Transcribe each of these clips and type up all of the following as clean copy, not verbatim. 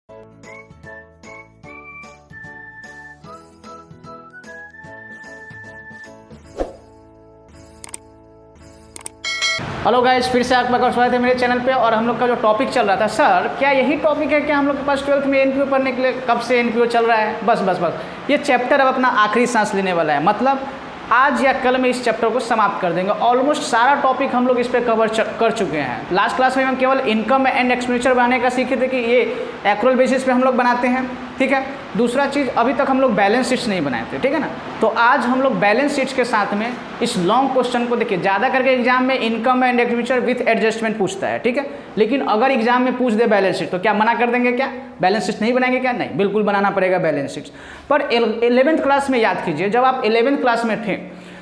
Hello guys, फिर से आपका स्वागत है मेरे चैनल पे। और हम लोग का जो टॉपिक चल रहा था, सर क्या यही टॉपिक है क्या हम लोग के पास 12th में एनपीओ पढ़ने के लिए? कब से एनपीओ चल रहा है? बस ये चैप्टर अब अपना आखिरी सांस लेने वाला है। मतलब आज या कल में इस चैप्टर को समाप्त कर देंगे। ऑलमोस्ट सारा टॉपिक हम लोग इस पर कवर कर चुके हैं। लास्ट क्लास में हम केवल इनकम एंड एक्सपेंडिचर बनाने का सीखे थे कि ये एक्रुअल बेसिस पे हम लोग बनाते हैं, ठीक है। दूसरा चीज़, अभी तक हम लोग बैलेंस शीट्स नहीं बनाए थे, ठीक है ना। तो आज हम लोग बैलेंस शीट्स के साथ में इस लॉन्ग क्वेश्चन को देखिए। ज़्यादा करके एग्जाम में income and expenditure with adjustment पूछता है, ठीक है। लेकिन अगर एग्जाम में पूछ दे बैलेंस शीट तो क्या मना कर देंगे क्या? बैलेंस शीट नहीं बनाएंगे क्या? नहीं, बिल्कुल बनाना पड़ेगा बैलेंस शीट्स। पर 11th क्लास में याद कीजिए, जब आप 11th क्लास में थे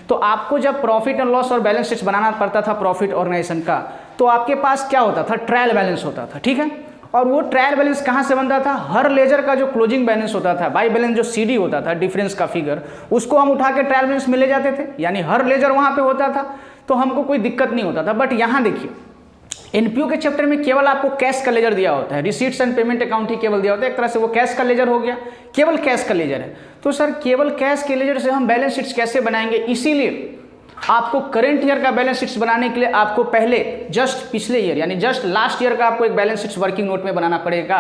तो आपको जब प्रॉफिट एंड लॉस और बैलेंस शीट्स बनाना पड़ता था प्रॉफिट ऑर्गेनाइजेशन का, तो आपके पास क्या होता था? ट्रायल बैलेंस होता था, ठीक है। और वो ट्रायल बैलेंस कहाँ से बनता था? हर लेजर का जो क्लोजिंग बैलेंस होता था, बाई बैलेंस जो सीडी होता था, डिफरेंस का फिगर, उसको हम उठा के ट्रायल बैलेंस में ले जाते थे। यानी हर लेजर वहाँ पे होता था, तो हमको कोई दिक्कत नहीं होता था। बट यहाँ देखिए, एनपीओ के चैप्टर में केवल आपको कैश का लेजर दिया होता है, रिसीट्स एंड पेमेंट अकाउंट ही केवल दिया होता है। एक तरह से वो कैश का लेजर हो गया, केवल कैश का लेजर है। तो सर केवल कैश के लेजर से हम बैलेंस शीट्स कैसे बनाएंगे? इसीलिए आपको करंट ईयर का बैलेंस शीट्स बनाने के लिए आपको पहले जस्ट पिछले ईयर यानी जस्ट लास्ट ईयर का आपको एक बैलेंस शीट्स वर्किंग नोट में बनाना पड़ेगा।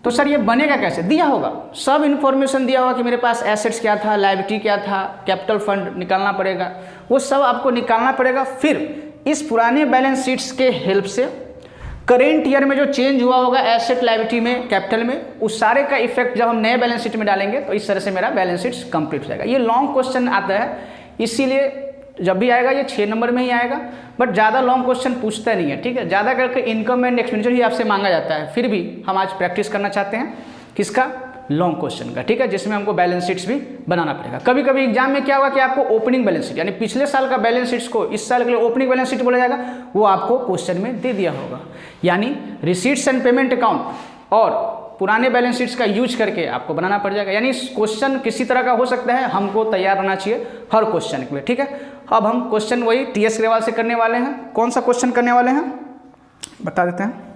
तो सर ये बनेगा कैसे? दिया होगा, सब इन्फॉर्मेशन दिया होगा कि मेरे पास एसेट्स क्या था, लायबिलिटी क्या था, कैपिटल फंड निकालना पड़ेगा, वो सब आपको निकालना पड़ेगा। फिर इस पुराने बैलेंस शीट्स के हेल्प से करेंट ईयर में जो चेंज हुआ होगा एसेट लायबिलिटी में, कैपिटल में, उस सारे का इफेक्ट जब हम नए बैलेंस शीट में डालेंगे तो इस तरह से मेरा बैलेंस शीट्स कंप्लीट हो जाएगा। ये लॉन्ग क्वेश्चन आता है, इसीलिए जब भी आएगा ये 6 नंबर में ही आएगा। बट ज़्यादा लॉन्ग क्वेश्चन पूछता नहीं है, ठीक है। ज़्यादा करके इनकम एंड एक्सपेंडिचर ही आपसे मांगा जाता है। फिर भी हम आज प्रैक्टिस करना चाहते हैं किसका? लॉन्ग क्वेश्चन का, ठीक है, जिसमें हमको बैलेंस शीट्स भी बनाना पड़ेगा। कभी कभी एग्जाम में क्या होगा कि आपको ओपनिंग बैलेंस शीट यानी पिछले साल का बैलेंस शीट्स को इस साल के लिए ओपनिंग बैलेंस शीट बोला जाएगा, वो आपको क्वेश्चन में दे दिया होगा। यानी रिसीट्स एंड पेमेंट अकाउंट और पुराने बैलेंस शीट्स का यूज करके आपको बनाना पड़ जाएगा। यानी क्वेश्चन किसी तरह का हो सकता है, हमको तैयार रहना चाहिए हर क्वेश्चन के लिए, ठीक है। अब हम क्वेश्चन वही टीएस ग्रेवाल से करने वाले हैं। कौन सा क्वेश्चन करने वाले हैं बता देते हैं।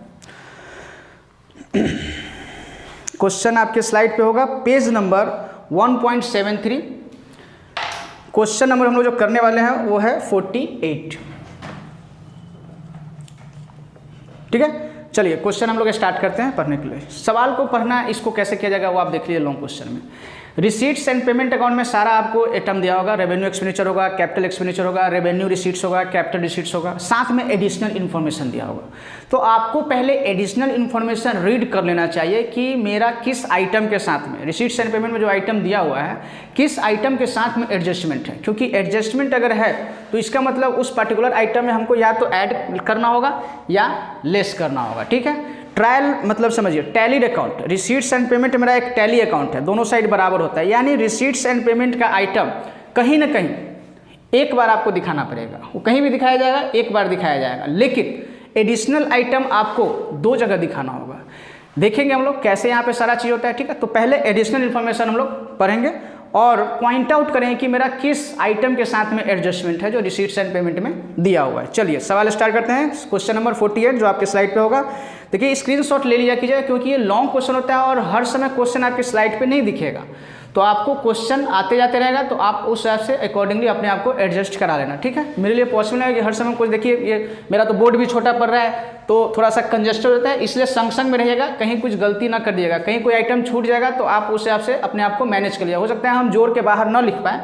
क्वेश्चन आपके स्लाइड पे होगा, पेज नंबर 1.73। क्वेश्चन नंबर हम लोग जो करने वाले हैं वो है 48, ठीक है। चलिए क्वेश्चन हम लोग स्टार्ट करते हैं पढ़ने के लिए। सवाल को पढ़ना, इसको कैसे किया जाएगा वो आप देख लीजिए लॉन्ग क्वेश्चन में। रिसीट्स एंड पेमेंट अकाउंट में सारा आपको आइटम दिया होगा, रेवेन्यू एक्सपेंडिचर होगा, कैपिटल एक्सपेंडिचर होगा, रेवेन्यू रिसीट्स होगा, कैपिटल रिसीट्स होगा, साथ में एडिशनल इन्फॉर्मेशन दिया होगा। तो आपको पहले एडिशनल इन्फॉर्मेशन रीड कर लेना चाहिए कि मेरा किस आइटम के साथ में, रिसीट्स एंड पेमेंट में जो आइटम दिया हुआ है, किस आइटम के साथ में एडजस्टमेंट है। क्योंकि एडजस्टमेंट अगर है तो इसका मतलब उस पर्टिकुलर आइटम में हमको या तो ऐड करना होगा या लेस करना होगा, ठीक है। ट्रायल मतलब समझिए, tallied account, receipts and payment मेरा एक टैली अकाउंट है, दोनों साइड बराबर होता है। यानी रिसीट्स एंड पेमेंट का आइटम कहीं ना कहीं एक बार आपको दिखाना पड़ेगा, वो कहीं भी दिखाया जाएगा, एक बार दिखाया जाएगा। लेकिन एडिशनल आइटम आपको 2 जगह दिखाना होगा। देखेंगे हम लोग कैसे यहाँ पे सारा चीज़ होता है, ठीक है। तो पहले एडिशनल इन्फॉर्मेशन हम लोग पढ़ेंगे और पॉइंट आउट करेंगे कि मेरा किस आइटम के साथ में एडजस्टमेंट है जो रिसीट्स एंड पेमेंट में दिया हुआ है। चलिए सवाल स्टार्ट करते हैं। क्वेश्चन नंबर 48 जो आपके स्लाइड पे होगा, देखिए स्क्रीनशॉट ले लिया कीजिए, क्योंकि ये लॉन्ग क्वेश्चन होता है और हर समय क्वेश्चन आपके स्लाइड पे नहीं दिखेगा। तो आपको क्वेश्चन आते जाते रहेगा, तो आप उस हिसाब से अकॉर्डिंगली अपने आप को एडजस्ट करा लेना, ठीक है। मेरे लिए पॉसिबल है कि हर समय कुछ, देखिए ये मेरा तो बोर्ड भी छोटा पड़ रहा है तो थोड़ा सा कंजेस्टेड होता है, इसलिए संग संग में रहिएगा, कहीं कुछ गलती ना कर दिएगा, कहीं कोई आइटम छूट जाएगा तो आप उस हिसाब से अपने आप को मैनेज कर लिया। हो सकता है हम जोड़ के बाहर ना लिख पाएँ,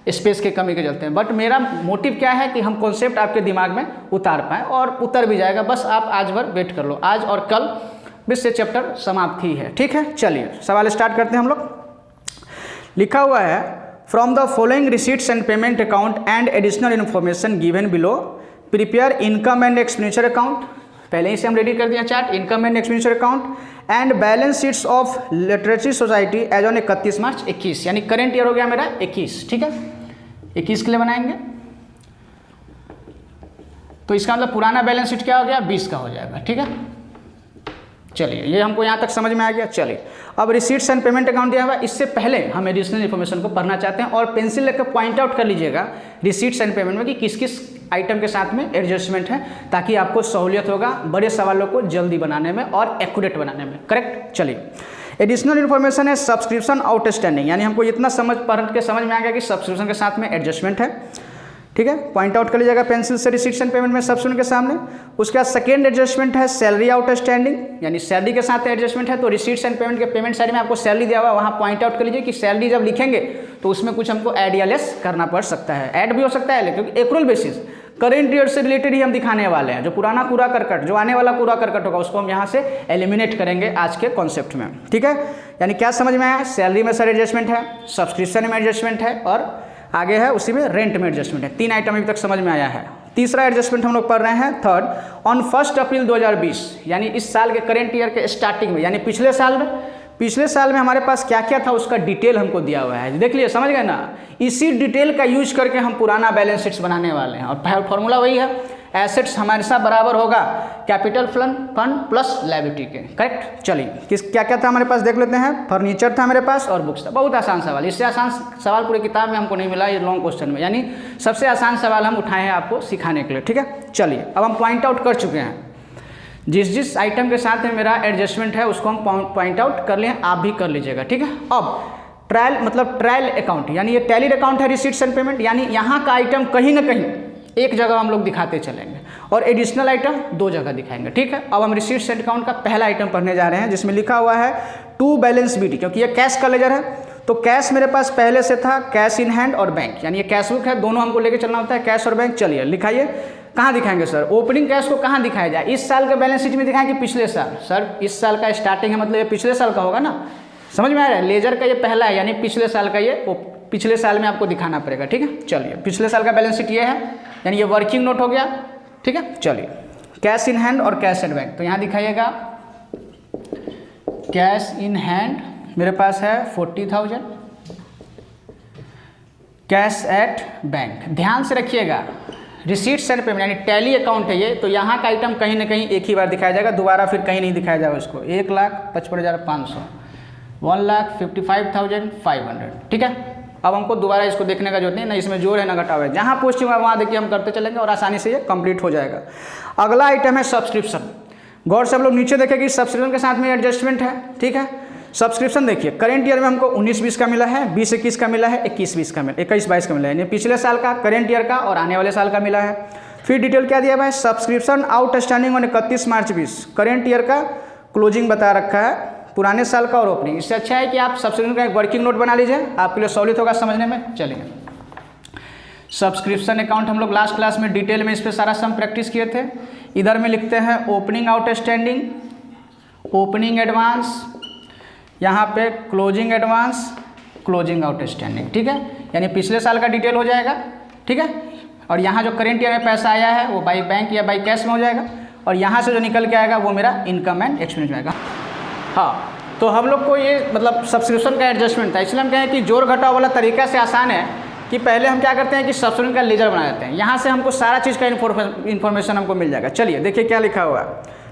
स्पेस के कमी के चलते हैं, बट मेरा मोटिव क्या है कि हम कॉन्सेप्ट आपके दिमाग में उतार पाएँ, और उतर भी जाएगा। बस आप आज भर वेट कर लो, आज और कल बीच से चैप्टर समाप्त ही है, ठीक है। चलिए सवाल स्टार्ट करते हैं हम लोग। लिखा हुआ है, from the following receipts and payment account and additional information given below prepare income and expenditure account. पहले ही से हम रेडी कर दिया chart, income and expenditure account and balance sheets of literacy society as on 31 March 21, यानी current year हो गया मेरा 21, ठीक है। 21 के लिए बनाएंगे तो इसका मतलब पुराना बैलेंस शीट क्या हो गया? 20 का हो जाएगा, ठीक है। चलिए ये हमको यहाँ तक समझ में आ गया। चलिए अब रिसीट्स एंड पेमेंट अकाउंट दिया हुआ है, इससे पहले हम एडिशनल इन्फॉर्मेशन को पढ़ना चाहते हैं और पेंसिल लेकर पॉइंट आउट कर लीजिएगा रिसीट्स एंड पेमेंट में कि किस किस आइटम के साथ में एडजस्टमेंट है, ताकि आपको सहूलियत होगा बड़े सवालों को जल्दी बनाने में और एक्यूरेट बनाने में। करेक्ट। चलिए, एडिशनल इन्फॉर्मेशन है सब्सक्रिप्शन आउटस्टैंडिंग, यानी हमको इतना पढ़ के समझ में आ गया कि सब्सक्रिप्शन के साथ में एडजस्टमेंट है। ठीक है, पॉइंट आउट कर लीजिएगा पेंसिल से रिसीट्स एंड पेमेंट में सब्सक्रिप्शन के सामने। उसके बाद सेकेंड एडजस्टमेंट है सैलरी आउटस्टैंडिंग, यानी सैलरी के साथ एडजस्टमेंट है, तो रिसीट्स एंड पेमेंट के पेमेंट साइड में आपको सैलरी दिया हुआ है, वहाँ पॉइंट आउट कर लीजिए कि सैलरी जब लिखेंगे तो उसमें कुछ हमको ऐड या लेस करना पड़ सकता है। ऐड भी हो सकता है, क्योंकि एक्रूअल बेसिस करेंट ईयर से रिलेटेड ही हम दिखाने वाले हैं। जो पुराना कूड़ा करकट, जो आने वाला कूड़ा करकट होगा, उसको हम यहाँ से एलिमिनेट करेंगे आज के कॉन्सेप्ट में। ठीक है, यानी क्या समझ में आया? सैलरी में सर एडजस्टमेंट है, सब्सक्रिप्शन में एडजस्टमेंट है, और आगे है उसी में रेंट में एडजस्टमेंट है। 3 आइटम अभी तक समझ में आया है। तीसरा एडजस्टमेंट हम लोग पढ़ रहे हैं थर्ड, ऑन 1 अप्रैल 2020, यानी इस साल के करेंट ईयर के स्टार्टिंग में, यानी पिछले साल में हमारे पास क्या क्या था उसका डिटेल हमको दिया हुआ है। देख लिए, समझ गए ना? इसी डिटेल का यूज करके हम पुराना बैलेंस शीट्स बनाने वाले हैं, और फॉर्मूला वही है, एसेट्स हमारे साथ बराबर होगा कैपिटल फंड प्लस लायबिलिटी के। करेक्ट। चलिए, क्या क्या था हमारे पास देख लेते हैं। फर्नीचर था मेरे पास और बुक्स था। बहुत आसान सवाल, इससे आसान सवाल पूरी किताब में हमको नहीं मिला, ये लॉन्ग क्वेश्चन में, यानी सबसे आसान सवाल हम उठाए हैं आपको सिखाने के लिए। ठीक है, चलिए, अब हम पॉइंट आउट कर चुके हैं। जिस आइटम के साथ में मेरा एडजस्टमेंट है उसको हम पॉइंट आउट कर लिए, आप भी कर लीजिएगा। ठीक है, अब ट्रायल अकाउंट, यानी ये टैली अकाउंट है, रिसीट्स एंड पेमेंट, यानी यहाँ का आइटम कहीं ना कहीं एक जगह हम लोग दिखाते चलेंगे, और एडिशनल आइटम 2 जगह दिखाएंगे। ठीक है, अब हम रिसीट्स एंड अकाउंट का पहला आइटम पढ़ने जा रहे हैं, जिसमें लिखा हुआ है टू बैलेंस बीटी, क्योंकि ये कैश का लेजर है, तो कैश मेरे पास पहले से था, कैश इन हैंड और बैंक, यानी ये कैश बुक है, दोनों हमको लेके चलना होता है, कैश और बैंक। चलिए लिखाइए, कहाँ दिखाएंगे सर? ओपनिंग कैश को कहाँ दिखाया जाए? इस साल के बैलेंस शीट में दिखाएं कि पिछले साल? सर इस साल का स्टार्टिंग है, मतलब ये पिछले साल का होगा ना, समझ में आ रहा है? लेजर का ये पहला है, यानी पिछले साल का, ये पिछले साल में आपको दिखाना पड़ेगा। ठीक है, चलिए, पिछले साल का बैलेंस शीट ये है, यानी ये वर्किंग नोट हो गया। ठीक है, चलिए, कैश इन हैंड और कैश एट बैंक, तो यहाँ दिखाइएगा कैश इन हैंड मेरे पास है 40,000, कैश एट बैंक। ध्यान से रखिएगा, रिसीट्स एंड पेमेंट यानी टैली अकाउंट है ये, तो यहाँ का आइटम कहीं ना कहीं एक ही बार दिखाया जाएगा, दोबारा फिर कहीं नहीं दिखाया जाएगा उसको। 1,55,500, 1,55,500। ठीक है, अब हमको दोबारा इसको देखने का जरूरत नहीं, ना इसमें जोड़ है ना घटाव है, जहाँ पूछूंगा वहाँ देखिए हम करते चलेंगे और आसानी से ये कंप्लीट हो जाएगा। अगला आइटम है सब्सक्रिप्शन। गौर से हम लोग नीचे देखें कि सब्सक्रिप्शन के साथ में एडजस्टमेंट है। ठीक है, सब्सक्रिप्शन देखिए, करेंट ईयर में हमको 19-20 का मिला है, 20-21 का मिला है, 21-22 का मिला, 21-22 का मिला है, यानी पिछले साल का, करेंट ईयर का और आने वाले साल का मिला है। फिर डिटेल क्या दिया हुआ है? Subscription outstanding on 31 March 20, current year का क्लोजिंग बता रखा है, पुराने साल का और ओपनिंग। इससे अच्छा है कि आप सब्सक्रिप्शन का एक वर्किंग नोट बना लीजिए, आपके लिए सहूलियत होगा समझने में। चलिए, सब्सक्रिप्शन अकाउंट हम लोग लास्ट क्लास में डिटेल में इस पर सारा सम प्रैक्टिस किए थे। इधर में लिखते हैं ओपनिंग आउटस्टैंडिंग, ओपनिंग एडवांस, यहाँ पे क्लोजिंग एडवांस, क्लोजिंग आउटस्टैंडिंग। ठीक है, यानी पिछले साल का डिटेल हो जाएगा। ठीक है, और यहाँ जो करेंट ईयर में पैसा आया है वो बाई बैंक या बाई कैश में हो जाएगा, और यहाँ से जो निकल के आएगा वो मेरा इनकम एंड एक्सपेंस में आएगा। हाँ, तो हम लोग को ये मतलब सब्सक्रिप्शन का एडजस्टमेंट था, इसलिए हम कहें कि जोड़ घटाव वाला तरीका से आसान है कि पहले हम क्या करते हैं कि सब्सक्रिप्शन का लेजर बना देते हैं, यहाँ से हमको सारा चीज़ का इन्फॉर्मेशन हमको मिल जाएगा। चलिए देखिए क्या लिखा हुआ है,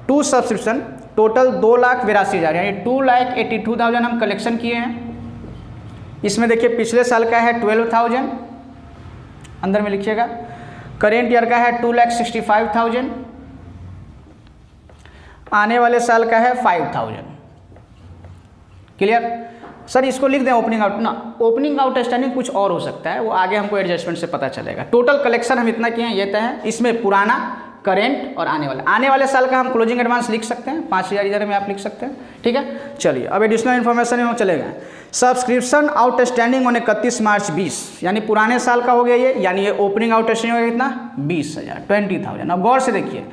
टू सब्सक्रिप्शन टोटल 2,82,000, यानी 2,82,000 हम कलेक्शन किए हैं। इसमें देखिए पिछले साल का है 12,000, अंदर में लिखिएगा, करेंट ईयर का है 2,65,000, आने वाले साल का है 5,000। क्लियर? सर इसको लिख दें ओपनिंग आउट ना, ओपनिंग आउटस्टैंडिंग कुछ और हो सकता है, वो आगे हमको एडजस्टमेंट से पता चलेगा। टोटल कलेक्शन हम इतना किए हैं, ये तय है। इसमें पुराना, करेंट और आने वाले साल का हम क्लोजिंग एडवांस लिख सकते हैं, 5,000 इधर में आप लिख सकते हैं। ठीक है, चलिए अब एडिशनल इन्फॉर्मेशन में हम चले गए। सब्सक्रिप्शन आउटस्टैंडिंग ऑन 31 मार्च 20, यानी पुराने साल का हो गया ये, यानी ये ओपनिंग आउटस्टैंडिंग हो गया कितना? 20,000, 20,000। अब गौर से देखिए,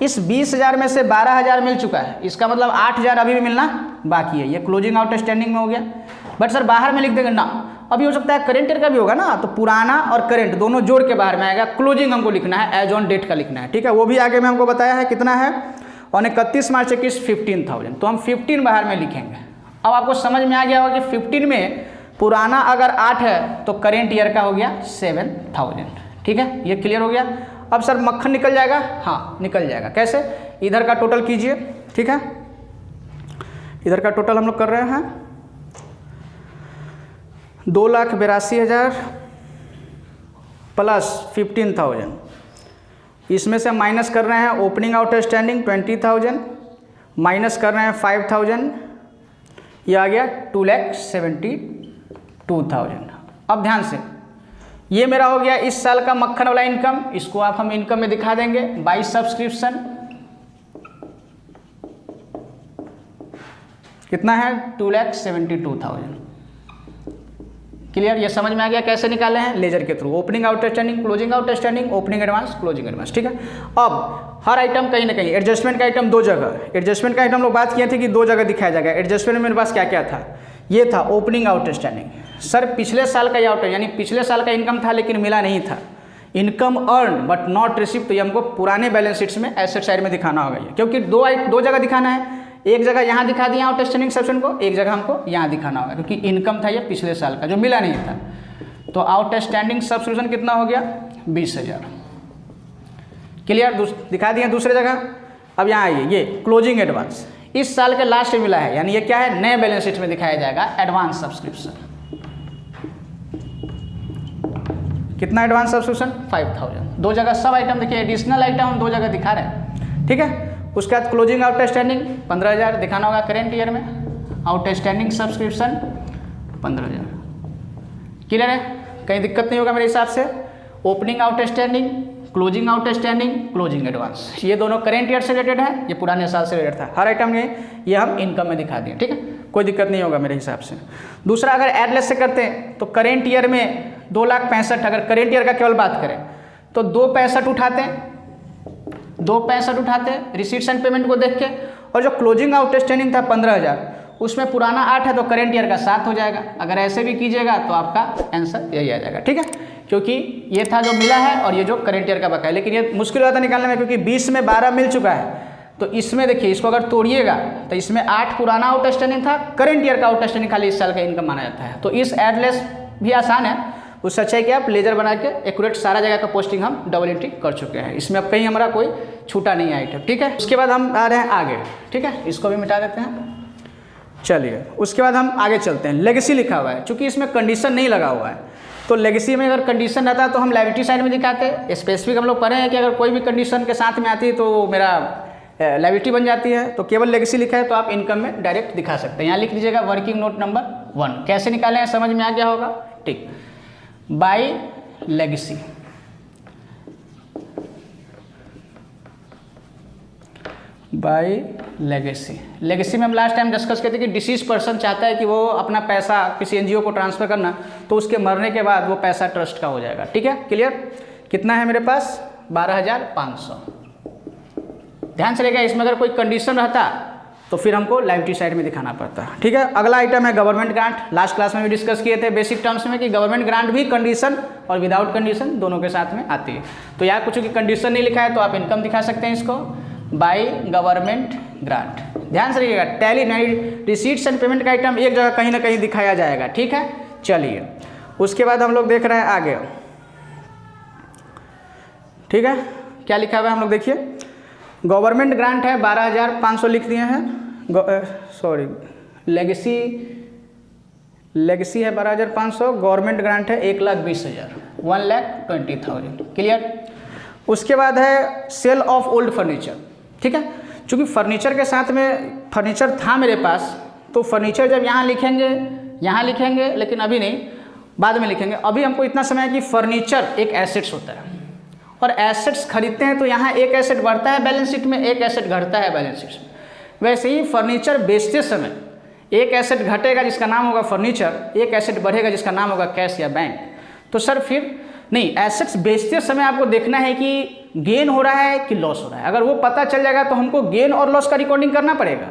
इस 20,000 में से 12,000 मिल चुका है, इसका मतलब 8,000 अभी भी मिलना बाकी है, ये क्लोजिंग आउटस्टैंडिंग में हो गया। बट सर बाहर में लिख देंगे ना, अभी हो सकता है करेंट ईयर का भी होगा ना, तो पुराना और करेंट दोनों जोड़ के बाहर में आएगा, क्लोजिंग हमको लिखना है, एज ऑन डेट का लिखना है। ठीक है, वो भी आगे में हमको बताया है कितना है, और 31 मार्च 21 15,000, तो हम 15 बाहर में लिखेंगे। अब आपको समझ में आ गया होगा कि 15 में पुराना अगर 8 है तो करेंट ईयर का हो गया 7,000। ठीक है, ये क्लियर हो गया। अब सर मक्खन निकल जाएगा? हाँ निकल जाएगा। कैसे? इधर का टोटल कीजिए। ठीक है, इधर का टोटल हम लोग कर रहे हैं 2,82,000 प्लस 15,000, इसमें से हम माइनस कर रहे हैं ओपनिंग आउटस्टैंडिंग 20,000, माइनस कर रहे हैं 5,000, ये आ गया 2,72,000। अब ध्यान से, ये मेरा हो गया इस साल का मक्खन वाला इनकम, इसको आप हम इनकम में दिखा देंगे बाय सब्सक्रिप्शन। कितना है? 2,72,000। क्लियर? ये समझ में आ गया कैसे निकाले हैं? लेजर के through, opening outstanding, closing outstanding, opening advance, closing advance. ठीक है। अब हर आइटम कहीं ना कहीं, एडजस्टमेंट का आइटम 2 जगह, एडजस्टमेंट का आइटम लोग बात किए थे कि 2 जगह दिखाया जाएगा। एडजस्टमेंट में मेरे पास क्या क्या था? ये था ओपनिंग आउटस्टैंडिंग। सर पिछले साल का ये आउट यानी पिछले साल का इनकम था लेकिन मिला नहीं था, income earn but not receive, तो ये हमको पुराने बैलेंस शीट्स में एसेट साइड में दिखाना होगा ये, क्योंकि दो जगह दिखाना है। एक जगह यहाँ दिखा दिया आउटस्टैंडिंग सब्सक्रिप्शन को, एक जगह हमको यहाँ दिखाना होगा क्योंकि इनकम था ये पिछले साल का जो मिला नहीं था। तो आउटस्टैंडिंग सब्सक्रिप्शन कितना हो गया? 20,000। क्लियर? दिखा दिया दूसरे जगह। अब यहाँ आइए, ये क्लोजिंग एडवांस इस साल के लास्ट में मिला है, यानी ये क्या है? नए बैलेंस शीट में दिखाया जाएगा एडवांस सब्सक्रिप्शन। कितना एडवांस सब्सक्रिप्शन? 5,000। 2 जगह सब आइटम देखिए, एडिशनल आइटम हम 2 जगह दिखा रहे हैं। ठीक है। उसके बाद क्लोजिंग आउटस्टैंडिंग 15,000 दिखाना होगा करेंट ईयर में, आउटस्टैंडिंग सब्सक्रिप्शन 15,000। क्लियर है? कहीं दिक्कत नहीं होगा मेरे हिसाब से। Opening outstanding, closing outstanding, closing advance, ये दोनों करेंट ईयर से रिलेटेड है, ये पुराने साल से रिलेटेड था। हर आइटम में ये हम इनकम में दिखा दिए। ठीक है, कोई दिक्कत नहीं होगा मेरे हिसाब से। दूसरा, अगर एडलेस से करते हैं तो करेंट ईयर में 2,65,000, अगर करेंट ईयर का केवल बात करें तो 2,65,000 उठाते हैं, 2,65,000 उठाते हैं रिसीट्स एंड पेमेंट को देख के। और जो क्लोजिंग आउटस्टैंडिंग था 15,000, उसमें पुराना 8 है तो करेंट ईयर का 7 हो जाएगा। अगर ऐसे भी कीजिएगा तो आपका आंसर यही आ जाएगा। ठीक है, क्योंकि ये था जो मिला है और ये जो करेंट ईयर का बकाया है, लेकिन ये मुश्किल होता निकालने में क्योंकि 20 में 12 मिल चुका है। तो इसमें देखिए, इसको अगर तोड़िएगा तो इसमें 8 पुराना आउटस्टैंडिंग था, करेंट ईयर का आउटस्टैंडिंग खाली इस साल का इनकम माना जाता है। तो इस एडलेस भी आसान है, उससे अच्छा है कि आप लेजर बना के एक्यूरेट सारा जगह का पोस्टिंग हम डबल एंट्री कर चुके हैं, इसमें अब कहीं हमारा कोई छूटा नहीं आइटम। ठीक है, उसके बाद हम आ रहे हैं आगे। ठीक है, इसको भी मिटा देते हैं। चलिए, उसके बाद हम आगे चलते हैं। लेगेसी लिखा हुआ है, चूंकि इसमें कंडीशन नहीं लगा हुआ है, तो लेगेसी में अगर कंडीशन रहता है तो हम लायबिलिटी साइड में दिखाते। स्पेसिफिक हम लोग पढ़े हैं कि अगर कोई भी कंडीशन के साथ में आती है तो मेरा लायबिलिटी बन जाती है। तो केवल लेगेसी लिखा है तो आप इनकम में डायरेक्ट दिखा सकते हैं। यहाँ लिख लीजिएगा वर्किंग नोट नंबर 1। कैसे निकालें हैं समझ में आ गया होगा। ठीक, by legacy, by legacy. Legacy में हम लास्ट टाइम डिस्कस करते कि डिसीज पर्सन चाहता है कि वो अपना पैसा किसी एनजीओ को ट्रांसफर करना, तो उसके मरने के बाद वो पैसा ट्रस्ट का हो जाएगा। ठीक है, क्लियर? कितना है मेरे पास? 12,500। ध्यान से रहेगा, इसमें अगर कोई कंडीशन रहता तो फिर हमको लायबिलिटी साइड में दिखाना पड़ता। ठीक है, अगला आइटम है गवर्नमेंट ग्रांट। लास्ट क्लास में भी डिस्कस किए थे बेसिक टर्म्स में कि गवर्नमेंट ग्रांट भी कंडीशन और विदाउट कंडीशन दोनों के साथ में आती है। तो यहाँ कुछ की कंडीशन नहीं लिखा है तो आप इनकम दिखा सकते हैं इसको बाय गवर्नमेंट ग्रांट। ध्यान से रखिएगा, टैली रिसीट्स एंड पेमेंट का आइटम एक जगह कहीं ना कहीं दिखाया जाएगा। ठीक है, चलिए उसके बाद हम लोग देख रहे हैं आगे। ठीक है, क्या लिखा हुआ है हम लोग देखिए। गवर्नमेंट ग्रांट है 12,500 लिख दिए हैं। सॉरी, लेगेसी है 12,500, गवर्नमेंट ग्रांट है 1,20,000, 1,20,000। क्लियर? उसके बाद है सेल ऑफ ओल्ड फर्नीचर। ठीक है, चूँकि फर्नीचर के साथ में फर्नीचर था मेरे पास, तो फर्नीचर जब यहाँ लिखेंगे, लेकिन अभी नहीं, बाद में लिखेंगे। अभी हमको इतना समय है कि फर्नीचर एक एसेट्स होता है और एसेट्स खरीदते हैं तो यहाँ एक एसेट बढ़ता है बैलेंस शीट में, एक एसेट घटता है बैलेंस शीट में। वैसे ही फर्नीचर बेचते समय एक एसेट घटेगा जिसका नाम होगा फर्नीचर, एक एसेट बढ़ेगा जिसका नाम होगा कैश या बैंक। तो सर फिर नहीं, एसेट्स बेचते समय आपको देखना है कि गेन हो रहा है कि लॉस हो रहा है। अगर वो पता चल जाएगा तो हमको गेन और लॉस का रिकॉर्डिंग करना पड़ेगा।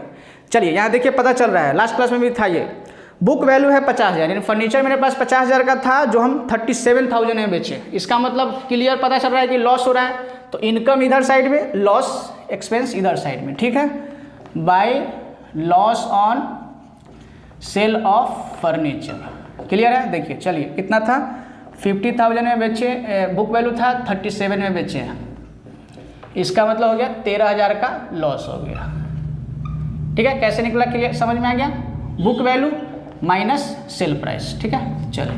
चलिए यहाँ देखिए, पता चल रहा है, लास्ट क्लास में भी था ये। बुक वैल्यू है 50,000, यानी फर्नीचर मेरे पास 50,000 का था जो हम 37,000 में बेचे। इसका मतलब क्लियर पता चल रहा है कि लॉस हो रहा है, तो इनकम इधर साइड में, लॉस एक्सपेंस इधर साइड में। ठीक है, by loss on sale of furniture. Clear है? देखिए, चलिए कितना था, 50,000 में बेचे, बुक वैल्यू था 37 में बेचे हैं, इसका मतलब हो गया 13,000 का लॉस हो गया। ठीक है, कैसे निकला क्लियर समझ में आ गया? Book value minus sale price. ठीक है, चलिए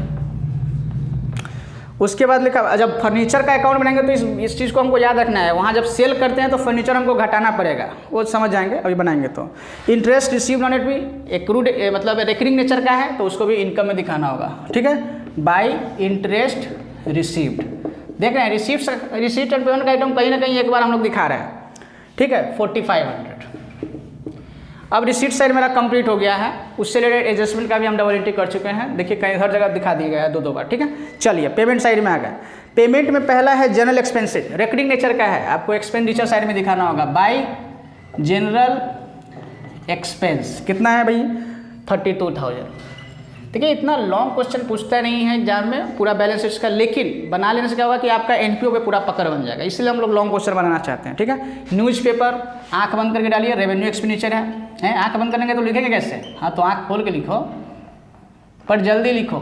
उसके बाद लिखा, जब फर्नीचर का अकाउंट बनाएंगे तो इस चीज़ को हमको याद रखना है, वहाँ जब सेल करते हैं तो फर्नीचर हमको घटाना पड़ेगा, वो समझ जाएंगे अभी बनाएंगे तो। इंटरेस्ट रिसीव्ड ऑन इट भी एक्रूड मतलब रिकरिंग नेचर का है तो उसको भी इनकम में दिखाना होगा, ठीक है। बाई इंटरेस्ट रिसीव्ड, देख रहे हैं रिसीप्ट एंड पेमेंट का आइटम कहीं ना कहीं एक बार हम लोग दिखा रहे हैं, ठीक है। 4500 अब रिसीट साइड मेरा कंप्लीट हो गया है, उससे रिलेटेड एडजस्टमेंट का भी हम डबल एंट्री कर चुके हैं, देखिए कहीं हर जगह दिखा दिया गया है दो बार, ठीक है। चलिए पेमेंट साइड में आ गया। पेमेंट में पहला है जनरल एक्सपेंसेस, रिकरिंग नेचर का है, आपको एक्सपेंडिचर साइड में दिखाना होगा। बाय जनरल एक्सपेंस कितना है भाई 32,000। देखिए इतना लॉन्ग क्वेश्चन पूछता नहीं है एग्जाम में पूरा बैलेंस शीट का, लेकिन बना लेने से क्या होगा कि आपका एनपीओ पे पूरा पकड़ बन जाएगा, इसलिए हम लोग लॉन्ग क्वेश्चन बनाना चाहते हैं, ठीक है। न्यूज़पेपर आंख बंद करके डालिए, रेवेन्यू एक्सपेंडिचर है आंख बंद करेंगे तो लिखेंगे कैसे, हाँ तो आंख खोल के लिखो पर जल्दी लिखो।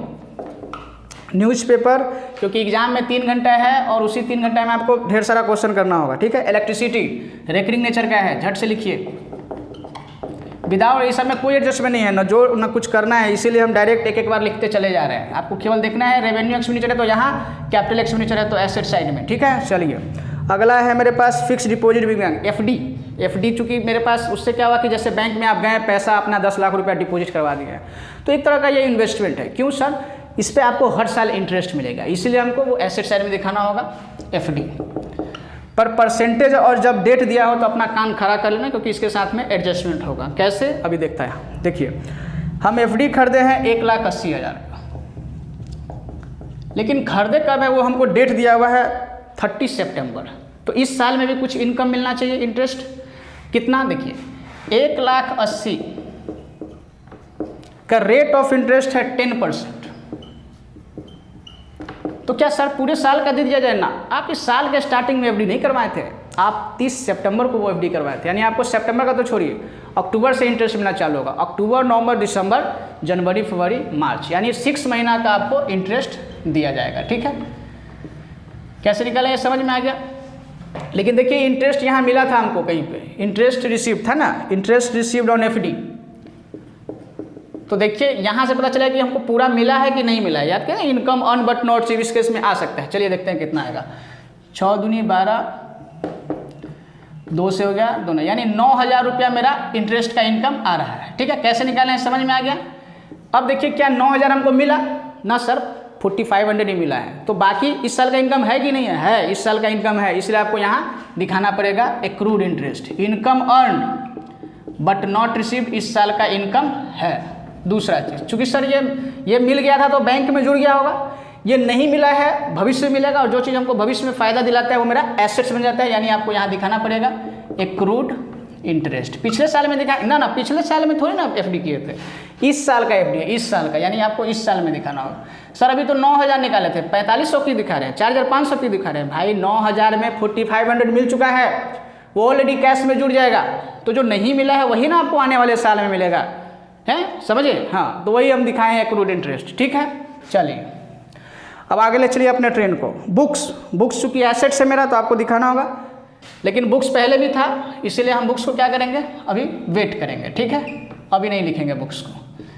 न्यूज़पेपर क्योंकि एग्जाम में 3 घंटा है और उसी 3 घंटे में आपको ढेर सारा क्वेश्चन करना होगा, ठीक है। इलेक्ट्रिसिटी रिकरिंग नेचर का है, झट से लिखिए, विदाउट इस सब में कोई एडजस्टमेंट नहीं है, ना जो ना कुछ करना है, इसीलिए हम डायरेक्ट एक बार लिखते चले जा रहे हैं। आपको केवल देखना है रेवेन्यू एक्सपेंडिचर है तो यहाँ, कैपिटल एक्सपेंडिचर है तो एसेट साइड में, ठीक है। चलिए अगला है मेरे पास फिक्स डिपॉजिट भी बैंक एफडी चूँकि मेरे पास उससे क्या हुआ कि जैसे बैंक में आप गए पैसा अपना 10 लाख रुपया डिपॉजिट करवा दिया है, तो एक तरह का ये इन्वेस्टमेंट है। क्यों सर, इस पर आपको हर साल इंटरेस्ट मिलेगा, इसीलिए हमको वो एसेट साइड में दिखाना होगा एफडी पर परसेंटेज, और जब डेट दिया हो तो अपना कान खड़ा कर लेना क्योंकि इसके साथ में एडजस्टमेंट होगा। कैसे अभी देखता है, देखिए हम एफडी खरीदे हैं 1,80,000 का, लेकिन खरीदे कब है वो हमको डेट दिया हुआ है 30 सितंबर, तो इस साल में भी कुछ इनकम मिलना चाहिए। इंटरेस्ट कितना, देखिए 1,80,000 का रेट ऑफ इंटरेस्ट है 10%, तो क्या सर पूरे साल का दे दिया जाए ना, आप इस साल के स्टार्टिंग में एफडी नहीं करवाए थे, आप 30 सितंबर को वो एफडी करवाए थे, यानी आपको सितंबर का तो छोड़िए अक्टूबर से इंटरेस्ट मिलना चालू होगा, अक्टूबर नवंबर दिसंबर जनवरी फरवरी मार्च, यानी 6 महीना का आपको इंटरेस्ट दिया जाएगा, ठीक है। कैसे निकाला ये समझ में आ गया। लेकिन देखिए इंटरेस्ट यहाँ मिला था हमको कहीं पे, इंटरेस्ट रिसीव था ना, इंटरेस्ट रिसीव्ड ऑन एफडी, तो देखिए यहाँ से पता चला कि हमको पूरा मिला है कि नहीं मिला है। याद करें income earn but not received, इस केस में आ सकता है। चलिए देखते हैं कितना आएगा, 6 दूनी 12, 2 से हो गया 2, यानी 9,000 रुपया मेरा इंटरेस्ट का इनकम आ रहा है, ठीक है। कैसे निकालें समझ में आ गया। अब देखिए क्या 9,000 हमको मिला ना सर, 4500 ही मिला है, तो बाकी इस साल का इनकम है कि नहीं है, है इस साल का इनकम है, इसलिए आपको यहाँ दिखाना पड़ेगा accrued interest, income earn but not received इस साल का इनकम है। दूसरा चीज़ चूँकि सर ये मिल गया था तो बैंक में जुड़ गया होगा, ये नहीं मिला है भविष्य में मिलेगा, और जो चीज़ हमको भविष्य में फ़ायदा दिलाता है वो मेरा एसेट्स बन जाता है, यानी आपको यहाँ दिखाना पड़ेगा एक्रूड इंटरेस्ट। पिछले साल में दिखा ना पिछले साल में थोड़ी ना एफडी किए थे, इस साल का एफडी है, इस साल का, यानी आपको इस साल में दिखाना होगा। सर अभी तो 9,000 निकाले थे, 4500 की दिखा रहे हैं, 4,500 की दिखा रहे हैं, भाई 9,000 में 4500 मिल चुका है, वो ऑलरेडी कैश में जुड़ जाएगा, तो जो नहीं मिला है वही ना आपको आने वाले साल में मिलेगा, है समझिए। हाँ तो वही हम दिखाए हैं एक्रूड इंटरेस्ट, ठीक है। चलिए अब आगे ले चलिए अपने ट्रेन को। बुक्स चूँकि एसेट है मेरा तो आपको दिखाना होगा, लेकिन बुक्स पहले भी था, इसीलिए हम बुक्स को क्या करेंगे अभी वेट करेंगे, ठीक है। अभी नहीं लिखेंगे बुक्स को,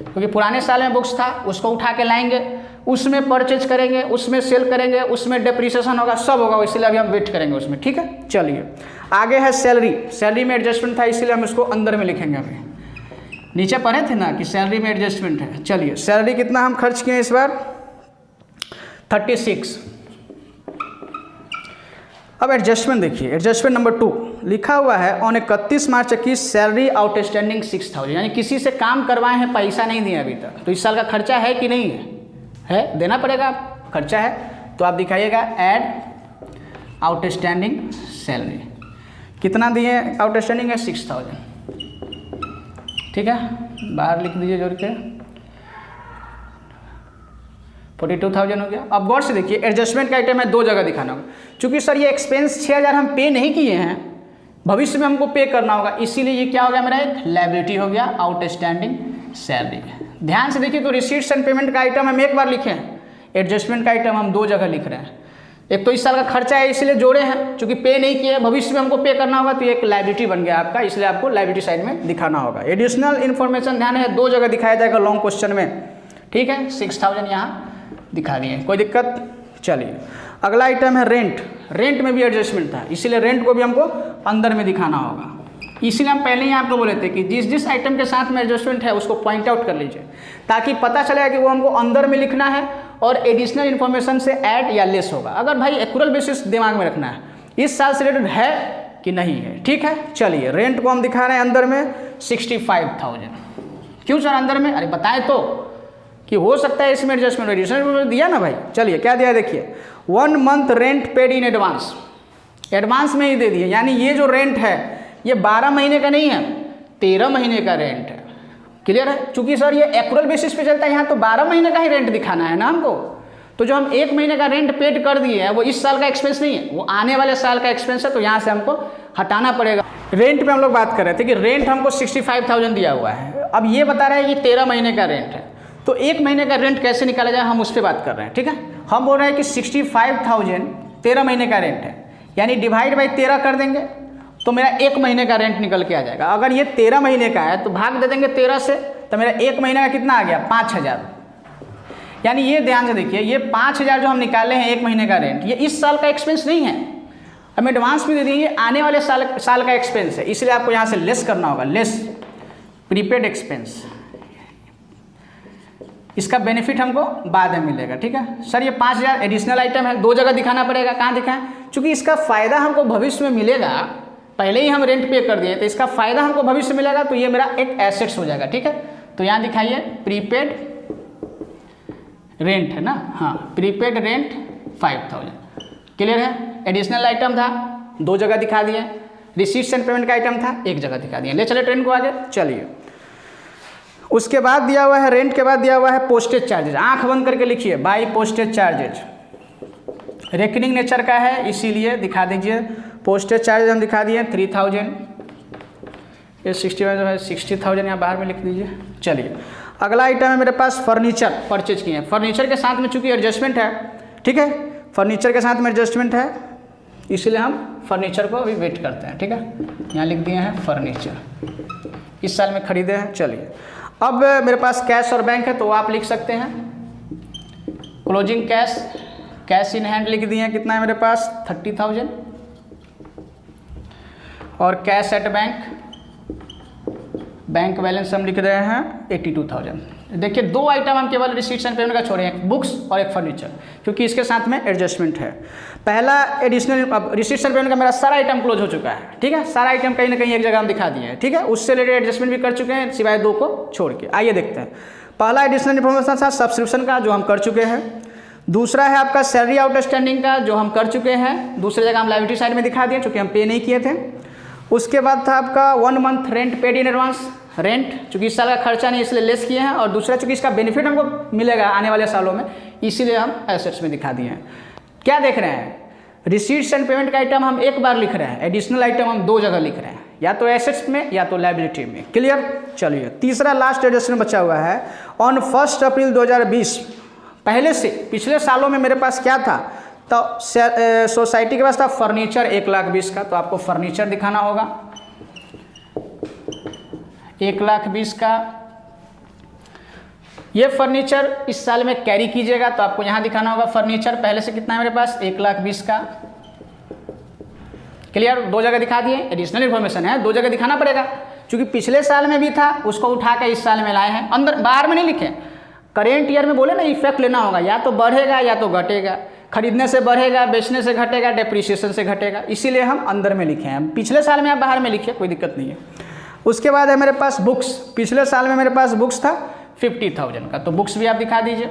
क्योंकि पुराने साल में बुक्स था, उसको उठा के लाएंगे, उसमें परचेज करेंगे, उसमें सेल करेंगे, उसमें डेप्रिसिएशन होगा, सब होगा, इसलिए अभी हम वेट करेंगे उसमें, ठीक है। चलिए आगे है सैलरी में एडजस्टमेंट था, इसलिए हम इसको अंदर में लिखेंगे। अभी नीचे पढ़े थे ना कि सैलरी में एडजस्टमेंट है। चलिए सैलरी कितना हम खर्च किए इस बार 36। अब एडजस्टमेंट देखिए, एडजस्टमेंट नंबर 2 लिखा हुआ है ऑन 31 मार्च की सैलरी आउटस्टैंडिंग 6,000, यानी किसी से काम करवाए हैं पैसा नहीं दिए अभी तक, तो इस साल का खर्चा है कि नहीं है देना पड़ेगा, आप खर्चा है तो आप दिखाइएगा ऐड आउटस्टैंडिंग सैलरी, कितना दिए आउटस्टैंडिंग है 6,000, ठीक है। बाहर लिख दीजिए जोड़ के 42,000 हो गया। अब गौर से देखिए एडजस्टमेंट का आइटम है 2 जगह दिखाना होगा, क्योंकि सर ये एक्सपेंस 6,000 हम पे नहीं किए हैं, भविष्य में हमको पे करना होगा, इसीलिए ये क्या हो गया मेरा एक लायबिलिटी हो गया आउटस्टैंडिंग सैलरी। ध्यान से देखिए तो रिसीट्स एंड पेमेंट का आइटम हम एक बार लिखे हैं, एडजस्टमेंट का आइटम हम 2 जगह लिख रहे हैं। एक तो इस साल का खर्चा है इसलिए जोड़े हैं, चूँकि पे नहीं किए, भविष्य में हमको पे करना होगा, तो एक लायबिलिटी बन गया आपका, इसलिए आपको लायबिलिटी साइड में दिखाना होगा। एडिशनल इन्फॉर्मेशन ध्यान है 2 जगह दिखाया जाएगा लॉन्ग क्वेश्चन में, ठीक है। 6,000 यहाँ दिखा दिए, कोई दिक्कत। चलिए अगला आइटम है रेंट। रेंट में भी एडजस्टमेंट था, इसीलिए रेंट को भी हमको अंदर में दिखाना होगा। इसीलिए हम पहले ही आपको बोले थे कि जिस जिस आइटम के साथ में एडजस्टमेंट है उसको पॉइंट आउट कर लीजिए, ताकि पता चलेगा कि वो हमको अंदर में लिखना है और एडिशनल इन्फॉर्मेशन से ऐड या लेस होगा। अगर भाई एक्यूरल बेसिस दिमाग में रखना है, इस साल से रिलेटेड है कि नहीं है। ठीक है, चलिए रेंट को हम दिखा रहे हैं अंदर में 65,000। क्यों सर अंदर में? अरे बताएं तो कि हो सकता है इसमें एडजस्टमेंट एडिशनल दिया ना भाई। चलिए क्या दिया देखिए, 1 month rent paid in advance, advance में ही दे दिए। यानी ये जो रेंट है ये 12 महीने का नहीं है, 13 महीने का रेंट है। क्लियर है? चूंकि सर ये एक्यूरल बेसिस पे चलता है, यहाँ तो 12 महीने का ही रेंट दिखाना है ना हमको। तो जो हम 1 महीने का रेंट पेड कर दिए हैं वो इस साल का एक्सपेंस नहीं है, वो आने वाले साल का एक्सपेंस है, तो यहाँ से हमको हटाना पड़ेगा। रेंट पे हम लोग बात कर रहे थे कि रेंट हमको 65,000 दिया हुआ है। अब ये बता रहे हैं कि 13 महीने का रेंट है, तो 1 महीने का रेंट कैसे निकाला जाए हम उस पर बात कर रहे हैं। ठीक है, हम बोल रहे हैं कि 65,000 13 महीने का रेंट है, यानी डिवाइड बाई 13 कर देंगे तो मेरा 1 महीने का रेंट निकल के आ जाएगा। अगर ये 13 महीने का है तो भाग दे देंगे 13 से, तो मेरा 1 महीने का कितना आ गया? 5,000। यानी ये ध्यान से देखिए, ये 5,000 जो हम निकाले हैं 1 महीने का रेंट, ये इस साल का एक्सपेंस नहीं है, हम एडवांस में दे देंगे, आने वाले साल का एक्सपेंस है। इसलिए आपको यहाँ से लेस करना होगा, लेस प्रीपेड एक्सपेंस। इसका बेनिफिट हमको बाद में मिलेगा। ठीक है सर, ये 5,000 एडिशनल आइटम है, 2 जगह दिखाना पड़ेगा। कहाँ दिखाएं? चूँकि इसका फ़ायदा हमको भविष्य में मिलेगा, पहले ही हम रेंट पे कर दिए तो इसका फ़ायदा हमको भविष्य में मिलेगा, तो ये मेरा एक एसेट्स हो जाएगा। ठीक है, तो यहाँ दिखाइए प्रीपेड रेंट है ना, हाँ प्रीपेड रेंट 5,000। क्लियर है? एडिशनल आइटम था 2 जगह दिखा दिए, रिसीट्स एंड पेमेंट का आइटम था 1 जगह दिखा दिए। ले चले ट्रेंड को आगे। चलिए उसके बाद दिया हुआ है, रेंट के बाद दिया हुआ है पोस्टेज चार्जेज। आंख बंद करके लिखिए, by postage charges. Reckoning nature का है इसीलिए दिखा दीजिए। पोस्टेज चार्जेज हम दिखा दिए 3,000, ये 65 जो है 60,000 यहाँ बाहर में लिख दीजिए। चलिए अगला आइटम है मेरे पास फर्नीचर परचेज किए हैं। फर्नीचर के साथ में चूंकि एडजस्टमेंट है, ठीक है, फर्नीचर के साथ में एडजस्टमेंट है, इसलिए हम फर्नीचर को अभी वेट करते हैं। ठीक है, यहाँ लिख दिए हैं फर्नीचर, इस साल में खरीदे हैं। चलिए अब मेरे पास कैश और बैंक है तो आप लिख सकते हैं closing cash, cash in hand लिख दिए हैं, कितना है मेरे पास 30,000, और cash at bank, bank balance हम लिख रहे हैं 82,000। देखिए 2 आइटम हम केवल रिसीट्स एंड पेमेंट का छोड़े हैं, बुक्स और एक फर्नीचर, क्योंकि इसके साथ में एडजस्टमेंट है। पहला एडिशनल रिसीट्स एंड पेमेंट का मेरा सारा आइटम क्लोज हो चुका है। ठीक है, सारा आइटम कहीं ना कहीं एक जगह हम दिखा दिए हैं। ठीक है, उससे रिलेटेड एडजस्टमेंट भी कर चुके हैं सिवाय 2 को छोड़ के। आइए देखते हैं। पहला एडिशनल इन्फॉर्मेशन था सब्सक्रिप्शन का, जो हम कर चुके हैं। दूसरा है आपका सैलरी आउटस्टैंडिंग का, जो हम कर चुके हैं, दूसरी जगह हम लायबिलिटी साइड में दिखा दिए चूँकि हम पे नहीं किए थे। उसके बाद था आपका 1 month rent paid in advance, rent चूँकि इस साल का खर्चा नहीं इसलिए लेस किए हैं, और दूसरा चूँकि इसका बेनिफिट हमको मिलेगा आने वाले सालों में, इसीलिए हम एसेट्स में दिखा दिए हैं। क्या देख रहे हैं? रिसीट्स एंड पेमेंट का आइटम हम 1 बार लिख रहे हैं, एडिशनल आइटम हम 2 जगह लिख रहे हैं, या तो एसेट्स में या तो लायबिलिटी में। क्लियर? चलिए तीसरा लास्ट एडजस्टमेंट बचा हुआ है ऑन 1 अप्रैल 2020। पहले से पिछले सालों में मेरे पास क्या था, तो सोसाइटी के पास था फर्नीचर 1,20,000 का, तो आपको फर्नीचर दिखाना होगा 1,20,000 का। ये फर्नीचर इस साल में कैरी कीजिएगा तो आपको यहाँ दिखाना होगा फर्नीचर। पहले से कितना है मेरे पास 1,20,000 का। क्लियर? 2 जगह दिखा दिए, एडिशनल इन्फॉर्मेशन है, 2 जगह दिखाना पड़ेगा, क्योंकि पिछले साल में भी था उसको उठा के इस साल में लाए हैं। अंदर बाहर में नहीं लिखे, करेंट ईयर में बोले ना इफेक्ट लेना होगा, या तो बढ़ेगा या तो घटेगा, खरीदने से बढ़ेगा, बेचने से घटेगा, डेप्रिसिएशन से घटेगा, इसीलिए हम अंदर में लिखे हैं। पिछले साल में आप बाहर में लिखिए, कोई दिक्कत नहीं है। उसके बाद है मेरे पास बुक्स। पिछले साल में मेरे पास बुक्स था 50,000 का, तो बुक्स भी आप दिखा दीजिए।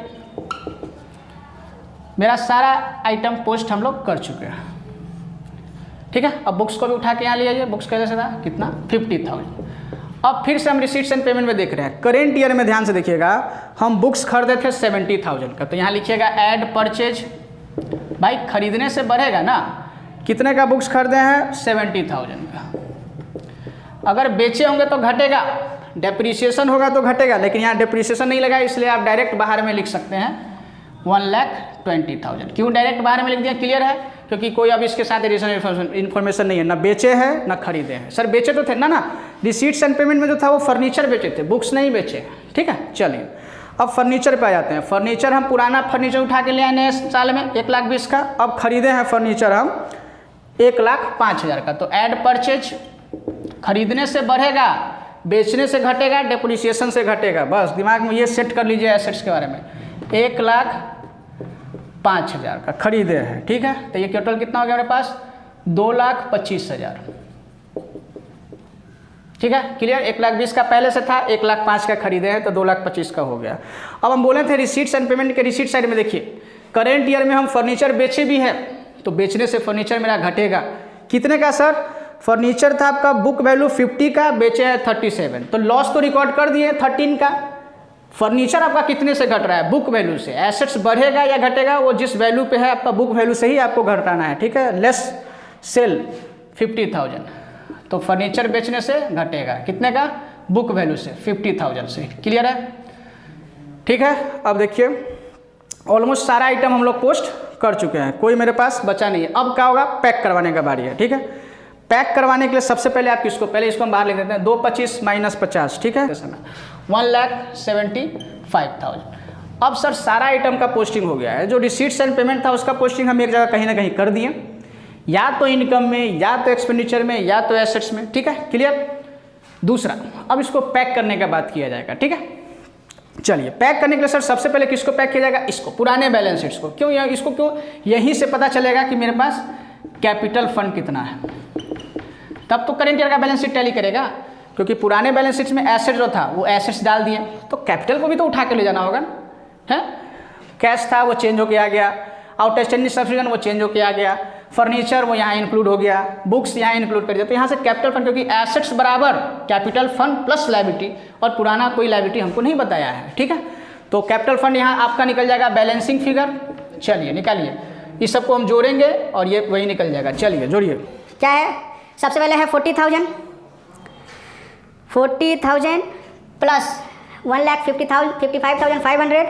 मेरा सारा आइटम पोस्ट हम लोग कर चुके हैं। ठीक है, अब बुक्स को भी उठा के यहाँ ले आइए। बुक्स कैसे था, कितना 50,000। अब फिर से हम रिसीट्स एंड पेमेंट में देख रहे हैं। करेंट ईयर में ध्यान से देखिएगा, हम बुक्स खरीदे थे 70,000 का, तो यहाँ लिखिएगा ऐड परचेज। भाई खरीदने से बढ़ेगा ना, कितने का बुक्स खरीदे हैं 70,000 का। अगर बेचे होंगे तो घटेगा, डेप्रिसिएशन होगा तो घटेगा, लेकिन यहाँ डेप्रिसिएशन नहीं लगा, इसलिए आप डायरेक्ट बाहर में लिख सकते हैं 1,20,000। क्यों डायरेक्ट बाहर में लिख दिया? क्लियर है, क्योंकि कोई अब इसके साथ एडिशनल इन्फॉर्मेशन नहीं है, ना बेचे हैं ना खरीदे हैं। सर बेचे तो थे ना, रिसीट्स एंड पेमेंट में जो था वो फर्नीचर बेचे थे, बुक्स नहीं बेचे। ठीक है, चलिए अब फर्नीचर पे आ जाते हैं। फर्नीचर हम पुराना फर्नीचर उठा के ले आए नए साल में 1,20,000 का, अब खरीदे हैं फर्नीचर हम 1,05,000 का। तो ऐड परचेज, खरीदने से बढ़ेगा, बेचने से घटेगा, डेप्रिसिएशन से घटेगा। बस दिमाग में ये सेट कर लीजिए एसेट्स के बारे में। 1,05,000 का खरीदे हैं, ठीक है। तो ये टोटल कितना हो गया मेरे पास? 2,25,000, ठीक है, क्लियर। 1,20,000 का पहले से था, 1,05,000 का खरीदे हैं तो 2,25,000 का हो गया। अब हम बोले थे रिसीट्स एंड पेमेंट के रिसीट साइड में देखिए, करेंट ईयर में हम फर्नीचर बेचे भी हैं तो बेचने से फर्नीचर मेरा घटेगा। कितने का सर? फर्नीचर था आपका बुक वैल्यू 50 का, बेचे हैं 37, तो लॉस तो रिकॉर्ड कर दिए 13 का। फर्नीचर आपका कितने से घट रहा है? बुक वैल्यू से। एसेट्स बढ़ेगा या घटेगा? वो जिस वैल्यू पे है आपका बुक वैल्यू से ही आपको घटाना है, ठीक है। लेस सेल 50,000, तो फर्नीचर बेचने से घटेगा कितने का? बुक वैल्यू से 50,000 से, क्लियर है, ठीक है। अब देखिए ऑलमोस्ट सारा आइटम हम लोग पोस्ट कर चुके हैं, कोई मेरे पास बचा नहीं है। अब क्या होगा? पैक करवाने का बारी है, ठीक है। पैक करवाने के लिए सबसे पहले आप इसको हम बाहर लिख देते हैं। 225 - 50, ठीक है, 1,75,000। अब सर सारा आइटम का पोस्टिंग हो गया है, जो रिसीट्स एंड पेमेंट था उसका पोस्टिंग हम एक जगह कहीं ना कहीं कर दिए, या तो इनकम में, या तो एक्सपेंडिचर में, या तो एसेट्स में, ठीक है, क्लियर। दूसरा, अब इसको पैक करने का बात किया जाएगा, ठीक है। चलिए पैक करने के लिए सर सबसे पहले किसको पैक किया जाएगा? इसको, पुराने बैलेंस शीट्स को। क्यों? इसको क्यों? यहीं से पता चलेगा कि मेरे पास कैपिटल फंड कितना है, तब तो करेंट ईयर का बैलेंस शीट टैली करेगा। क्योंकि पुराने बैलेंस शीट्स में एसेट जो था वो एसेट्स डाल दिए, तो कैपिटल को भी तो उठा के ले जाना होगा ना, है। कैश था वो चेंज होके आ गया, आउटस्टैंडिंग सब्सिडेंट वो चेंज होके आ गया, फर्नीचर वो यहाँ इंक्लूड हो गया, बुक्स यहाँ इंक्लूड कर दिया। तो यहाँ से कैपिटल फंड, क्योंकि एसेट्स बराबर कैपिटल फंड प्लस लायबिलिटी, और पुराना कोई लायबिलिटी हमको नहीं बताया है, ठीक है। तो कैपिटल फंड यहाँ आपका निकल जाएगा बैलेंसिंग फिगर। चलिए निकालिए, इस सबको हम जोड़ेंगे और ये वही निकल जाएगा। चलिए जोड़िए, क्या है? सबसे पहले है 40,000 प्लस 1,55,500,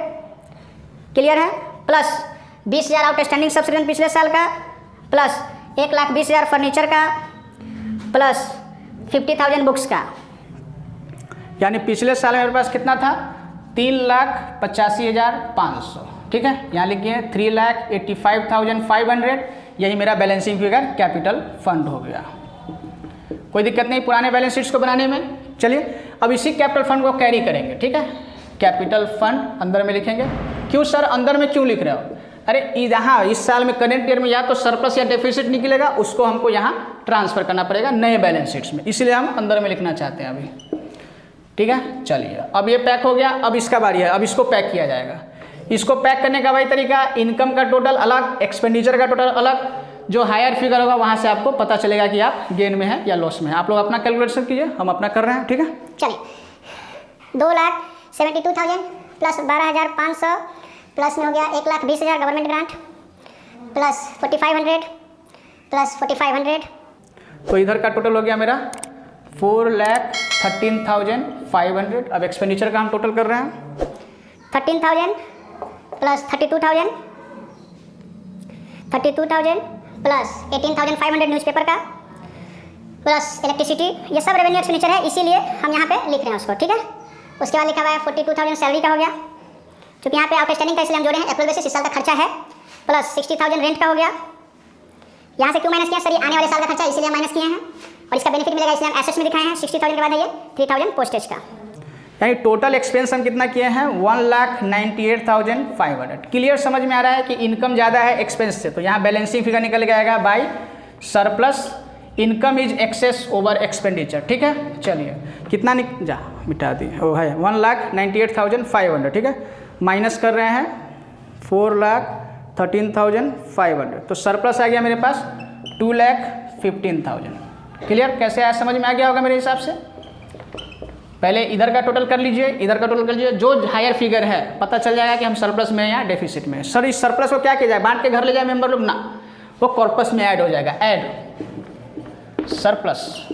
क्लियर है, प्लस 20,000 आउटस्टैंडिंग सब्सिडेंट पिछले साल का, प्लस 1,20,000 फर्नीचर का, प्लस 50,000 बुक्स का। यानी पिछले साल मेरे पास कितना था? 3,85,500, ठीक है। यहाँ लिखिए 3,85,500, यही मेरा बैलेंसिंग फिगर कैपिटल फंड हो गया। कोई दिक्कत नहीं पुराने बैलेंस शीट्स को बनाने में। चलिए अब इसी कैपिटल फंड को कैरी करेंगे, ठीक है। कैपिटल फंड अंदर में लिखेंगे। क्यों सर अंदर में क्यों लिख रहे हो? अरे यहाँ इस साल में करेंट ईयर में या तो सरप्लस या डेफिसिट निकलेगा, उसको हमको यहाँ ट्रांसफर करना पड़ेगा नए बैलेंस शीट्स में, इसलिए हम अंदर में लिखना चाहते हैं अभी, ठीक है। चलिए अब ये पैक हो गया, अब इसका बारी है, अब इसको पैक किया जाएगा। इसको पैक करने का वही तरीका, इनकम का टोटल अलग, एक्सपेंडिचर का टोटल अलग, जो हायर फिगर होगा वहाँ से आपको पता चलेगा कि आप गेन में हैं या लॉस में हैं। आप लोग अपना कैलकुलेशन कीजिए, हम अपना कर रहे हैं, ठीक है। चलिए 2,72,000 प्लस 12,500 प्लस में हो गया 1,20,000 गवर्नमेंट ग्रांट, प्लस 4,500 प्लस 4,500, तो इधर का टोटल हो गया मेरा 4,13,500। अब एक्सपेंडिचर का हम टोटल कर रहे हैं 13,000 प्लस 32,000 प्लस 18,500 न्यूज़पेपर का, प्लस इलेक्ट्रिसिटी। ये सब रेवेन्यू एक्सपेंडिचर है, इसीलिए हम यहाँ पे लिख रहे हैं उसको, ठीक है। उसके बाद लिखा हुआ है 42,000 सैलरी का हो गया, क्योंकि यहाँ पे आउटस्टैंडिंग का इसलिए हम जोड़े हैं, अप्रैल बेसिस इस साल का खर्चा है, प्लस 60,000 रेंट का हो गया। यहाँ से क्यों माइनस किया? सर ये आने वाले साल का खर्चा इसलिए हम माइनस किए हैं, और इसका बेनिफिट मिलेगा इसलिए हम एसेट्स में दिखाए हैं। 60,000 के बाद है ये 3,000 पोस्टेज का। यानी टोटल एक्सपेंस हम कितना किए हैं? 1,98,500। क्लियर समझ में आ रहा है कि इनकम ज़्यादा है एक्सपेंस से, तो यहाँ बैलेंसिंग फिगर निकल के आएगा by surplus income is excess over expenditure, ठीक है। चलिए कितना जा मिटा दिए, वो है 1,98,500, ठीक है। माइनस कर रहे हैं 4,13,500, तो सरप्लस आ गया मेरे पास 2,15,000। क्लियर? कैसे आया? समझ में आ गया होगा मेरे हिसाब से। पहले इधर का टोटल कर लीजिए, इधर का टोटल कर लीजिए, जो हायर फिगर है पता चल जाएगा कि हम सरप्लस में या डेफिसिट में है। सर इस सरप्लस को क्या किया जाए? बांट के घर ले जाए मेंबर लोग ना, वो कॉर्पस में ऐड हो जाएगा। ऐड सरप्लस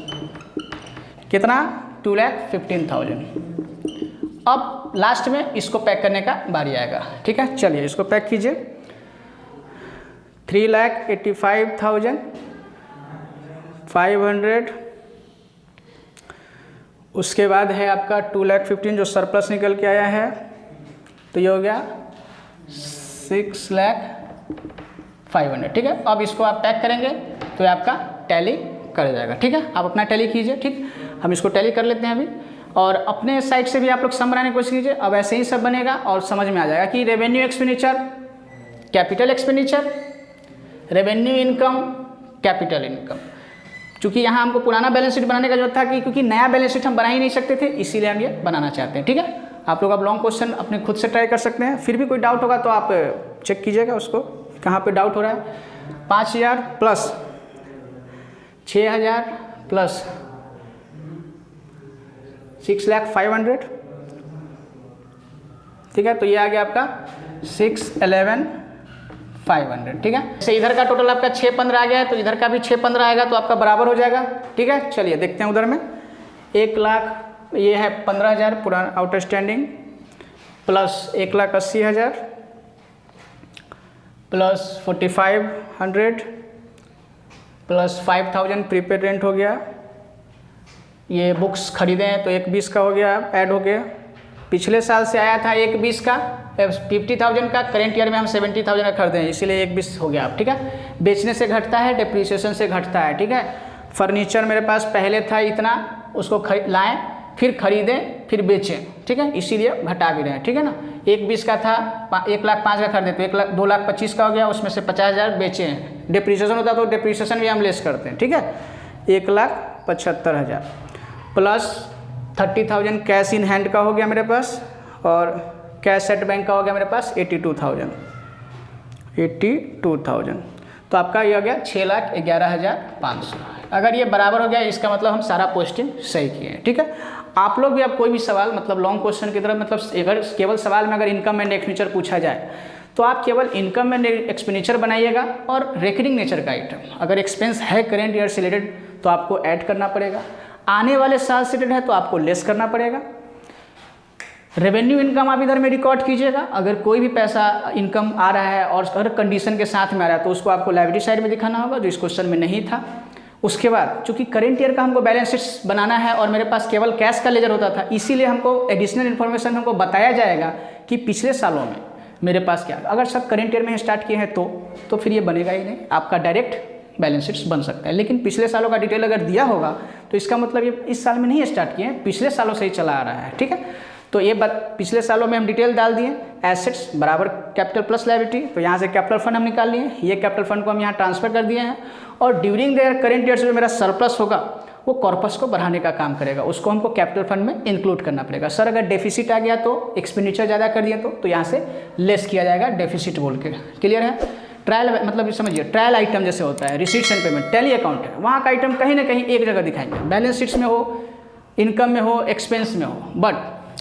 कितना? 2,15,000। अब लास्ट में इसको पैक करने का बारी आएगा, ठीक है। चलिए इसको पैक कीजिए। 3,85,500, उसके बाद है आपका 2,15,000 जो सरप्लस निकल के आया है, तो ये हो गया 6,05,000, ठीक है। अब इसको आप पैक करेंगे तो ये आपका टैली कर जाएगा, ठीक है। आप अपना टैली कीजिए, ठीक। हम इसको टैली कर लेते हैं अभी, और अपने साइड से भी आप लोग सम बनाने की कोशिश कीजिए। अब ऐसे ही सब बनेगा और समझ में आ जाएगा कि revenue expenditure, capital expenditure, revenue income, capital income. चूँकि यहाँ हमको पुराना बैलेंस शीट बनाने का जरूरत था कि क्योंकि नया बैलेंस शीट हम बना ही नहीं सकते थे, इसीलिए हम ये बनाना चाहते हैं, ठीक है। आप लोग अब लॉन्ग क्वेश्चन अपने खुद से ट्राई कर सकते हैं। फिर भी कोई डाउट होगा तो आप चेक कीजिएगा उसको, कहाँ पे डाउट हो रहा है। 5,000 प्लस 6,000 प्लस 6,05,000, ठीक है। तो ये आ गया आपका 6,11,500, ठीक है। जैसे इधर का टोटल आपका 6,15 आ गया है, तो इधर का भी 6,15 आएगा, तो आपका बराबर हो जाएगा, ठीक है। चलिए देखते हैं उधर में 1,00,000, ये है 15,000 पुराना outstanding, plus 1,80,000 plus 4,500 plus 5,000 prepaid rent हो गया। ये बुक्स खरीदे हैं तो 1,20 का हो गया, ऐड हो गया। पिछले साल से आया था 1,20 का, 50,000 का, करेंट ईयर में हम 70,000 का खरीदे हैं, इसीलिए 1,20 हो गया आप, ठीक है। बेचने से घटता है, डिप्रिसिएशन से घटता है, ठीक है। फर्नीचर मेरे पास पहले था इतना, उसको लाएँ, फिर खरीदें, फिर बेचें, ठीक है, इसीलिए घटा भी रहे हैं, ठीक है ना। 1,20 का था, 1,05,000 का खरीदे तो 2,25,000 का हो गया, उसमें से 50,000 बेचे हैं। डिप्रिसिएशन होता तो डिप्रिसिएशन भी हम लेस करते हैं, ठीक है। 1,75,000 प्लस 30,000 कैश इन हैंड का हो गया मेरे पास, और कैश एट बैंक का हो गया मेरे पास 82,000। तो आपका ये हो गया 6,11,500। अगर ये बराबर हो गया, इसका मतलब हम सारा पोस्टिंग सही किए हैं, ठीक है। आप लोग भी अब कोई भी सवाल मतलब लॉन्ग क्वेश्चन की तरफ, मतलब अगर केवल सवाल में अगर इनकम एंड एक्सपेंडिचर पूछा जाए तो आप केवल इनकम एंड एक्सपेंडिचर बनाइएगा, और रेकरिंग नेचर का आइटम, अगर एक्सपेंस है करेंट ईयर से रिलेटेड तो आपको ऐड करना पड़ेगा, आने वाले साल से रिलेटेड है तो आपको लेस करना पड़ेगा। रेवेन्यू इनकम आप इधर में रिकॉर्ड कीजिएगा, अगर कोई भी पैसा इनकम आ रहा है और हर कंडीशन के साथ में आ रहा है तो उसको आपको लायबिलिटी साइड में दिखाना होगा, जो इस क्वेश्चन में नहीं था। उसके बाद चूंकि करेंट ईयर का हमको बैलेंस शीट्स बनाना है और मेरे पास केवल कैश का लेजर होता था, इसीलिए हमको एडिशनल इन्फॉर्मेशन हमको बताया जाएगा कि पिछले सालों में मेरे पास क्या। अगर सब करेंट ईयर में स्टार्ट किए हैं तो फिर ये बनेगा ही नहीं, आपका डायरेक्ट बैलेंस शीट्स बन सकता है। लेकिन पिछले सालों का डिटेल अगर दिया होगा तो इसका मतलब ये इस साल में नहीं स्टार्ट किए हैं, पिछले सालों से ही चला आ रहा है, ठीक है। तो ये पिछले सालों में हम डिटेल डाल दिए, एसेट्स बराबर कैपिटल प्लस लायबिलिटी, तो यहाँ से कैपिटल फंड हम निकाल लिए, ये कैपिटल फंड को हम यहाँ ट्रांसफर कर दिए हैं, और ड्यूरिंग द करेंट ईयर से जो मेरा सरप्लस होगा वो कॉर्पस को बढ़ाने का काम करेगा, उसको हमको कैपिटल फंड में इंक्लूड करना पड़ेगा। सर अगर डेफिसिट आ गया तो एक्सपेंडिचर ज़्यादा कर दिया तो यहाँ से लेस किया जाएगा डेफिसिट बोल के, क्लियर है। ट्रायल मतलब समझिए, ट्रायल आइटम जैसे होता है receipts and payment, tally account है, वहाँ का आइटम कहीं ना कहीं एक जगह दिखाएंगे, बैलेंस शीट्स में हो, इनकम में हो, एक्सपेंस में हो, बट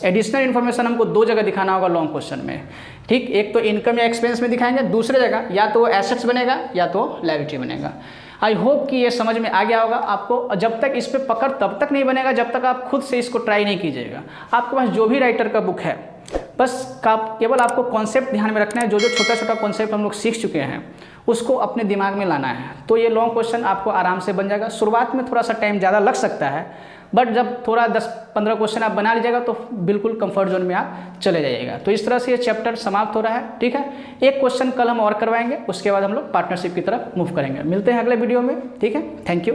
एडिशनल इन्फॉर्मेशन हमको दो जगह दिखाना होगा लॉन्ग क्वेश्चन में, ठीक। एक तो इनकम या एक्सपेंस में दिखाएंगे, दूसरे जगह या तो एसेट्स बनेगा या तो लायबिलिटी बनेगा। आई होप कि ये समझ में आ गया होगा आपको। जब तक इस पे पकड़ तब तक नहीं बनेगा जब तक आप खुद से इसको ट्राई नहीं कीजिएगा। आपके पास जो भी राइटर का बुक है, बस केवल आपको कॉन्सेप्ट ध्यान में रखना है, जो जो छोटा छोटा कॉन्सेप्ट हम लोग सीख चुके हैं उसको अपने दिमाग में लाना है, तो ये लॉन्ग क्वेश्चन आपको आराम से बन जाएगा। शुरुआत में थोड़ा सा टाइम ज़्यादा लग सकता है, बट जब थोड़ा 10-15 क्वेश्चन आप बना लीजिएगा तो बिल्कुल कंफर्ट जोन में आप चले जाइएगा। तो इस तरह से ये चैप्टर समाप्त हो रहा है, ठीक है। एक क्वेश्चन कल हम और करवाएंगे, उसके बाद हम लोग पार्टनरशिप की तरफ मूव करेंगे। मिलते हैं अगले वीडियो में, ठीक है। Thank you.